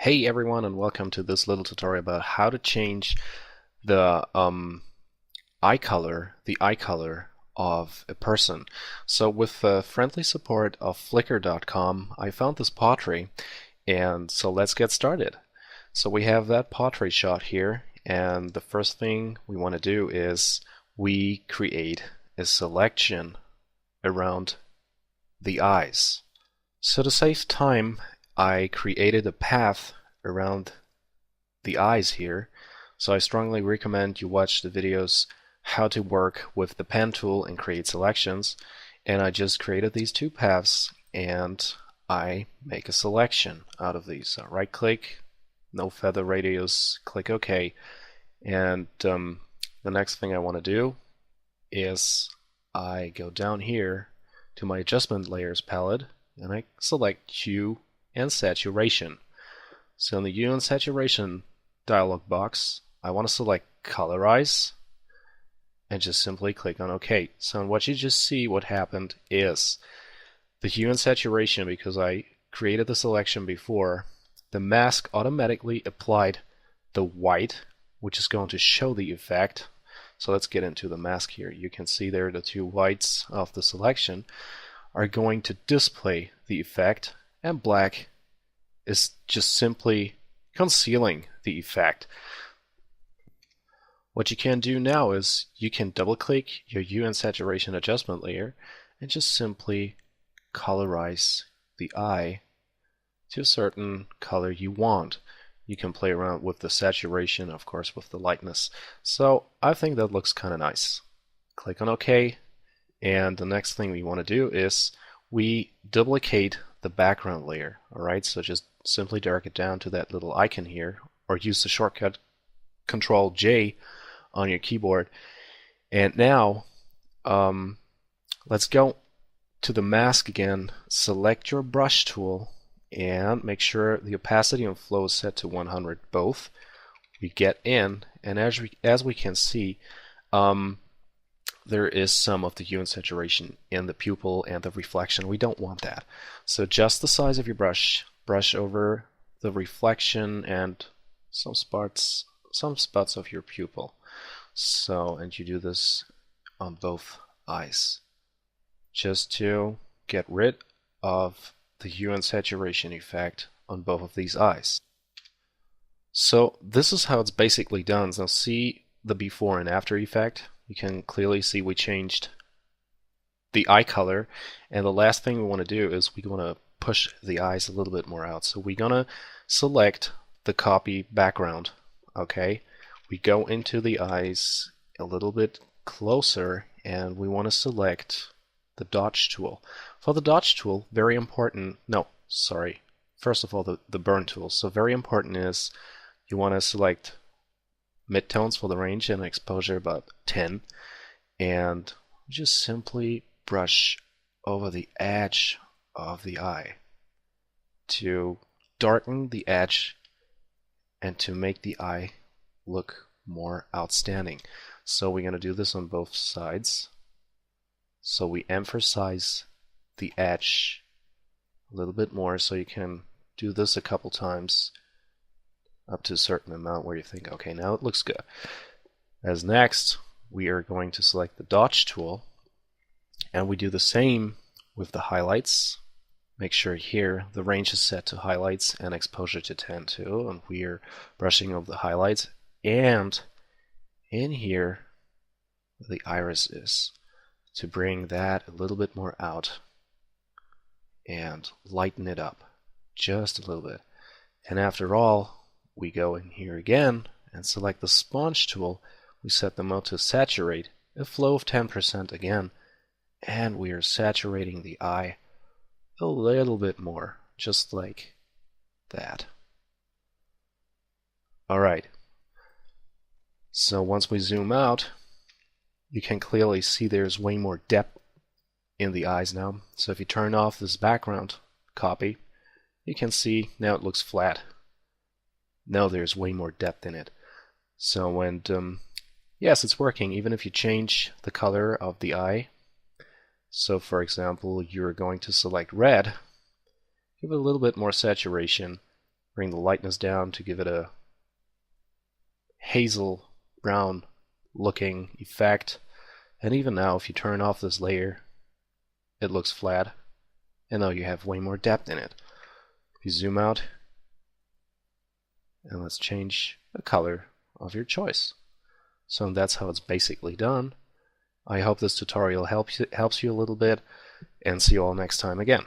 Hey everyone, and welcome to this little tutorial about how to change the eye color of a person. So with the friendly support of Flickr.com, I found this pottery, and so let's get started. So we have that pottery shot here, and the first thing we want to do is we create a selection around the eyes. So to save time, I created a path around the eyes here, so I strongly recommend you watch the videos how to work with the pen tool and create selections. And I just created these two paths and I make a selection out of these. So right click, no feather radius, click OK. And the next thing I want to do is I go down here to my adjustment layers palette and I select hue and saturation. So in the hue and saturation dialog box, I want to select colorize and just simply click on OK. So what you just see what happened is the hue and saturation, because I created the selection before, the mask automatically applied the white, which is going to show the effect. So let's get into the mask here. You can see there the two whites of the selection are going to display the effect, and black is just simply concealing the effect. What you can do now is you can double click your hue and saturation adjustment layer and just simply colorize the eye to a certain color you want. You can play around with the saturation, of course, with the lightness. So I think that looks kind of nice. Click on OK, and the next thing we want to do is we duplicate the background layer. Alright, so just simply drag it down to that little icon here, or use the shortcut Control J on your keyboard. And now let's go to the mask again, select your brush tool and make sure the opacity and flow is set to 100 both. We get in, and as we can see, there is some of the hue and saturation in the pupil and the reflection. We don't want that. So adjust the size of your brush, brush over the reflection and some spots of your pupil. So, and you do this on both eyes, just to get rid of the hue and saturation effect on both of these eyes. So this is how it's basically done. Now see the before and after effect. You can clearly see we changed the eye color, and the last thing we want to do is we want to push the eyes a little bit more out. So we're gonna select the copy background. Okay, we go into the eyes a little bit closer and we want to select the dodge tool. For the dodge tool, very important, no, sorry, first of all the burn tool. So very important is you want to select midtones for the range and exposure about 10, and just simply brush over the edge of the eye to darken the edge and to make the eye look more outstanding. So we're going to do this on both sides. So we emphasize the edge a little bit more, so you can do this a couple times up to a certain amount where you think, okay, now it looks good. As next, we are going to select the dodge tool, and we do the same with the highlights. Make sure here the range is set to highlights and exposure to 10 too, and we are brushing over the highlights, and in here the iris is, to bring that a little bit more out and lighten it up just a little bit. And after all, we go in here again and select the sponge tool. We set the mode to saturate, a flow of 10% again, and we are saturating the eye a little bit more, just like that. Alright, so once we zoom out, you can clearly see there's way more depth in the eyes now. So if you turn off this background copy, you can see now it looks flat. Now there's way more depth in it. So when yes, it's working even if you change the color of the eye. So for example, you're going to select red, give it a little bit more saturation, Bring the lightness down to give it a hazel brown looking effect. And even now, if you turn off this layer, it looks flat. And now you have way more depth in it. If you zoom out, and let's change the color of your choice. So that's how it's basically done. I hope this tutorial helps you a little bit, and see you all next time again.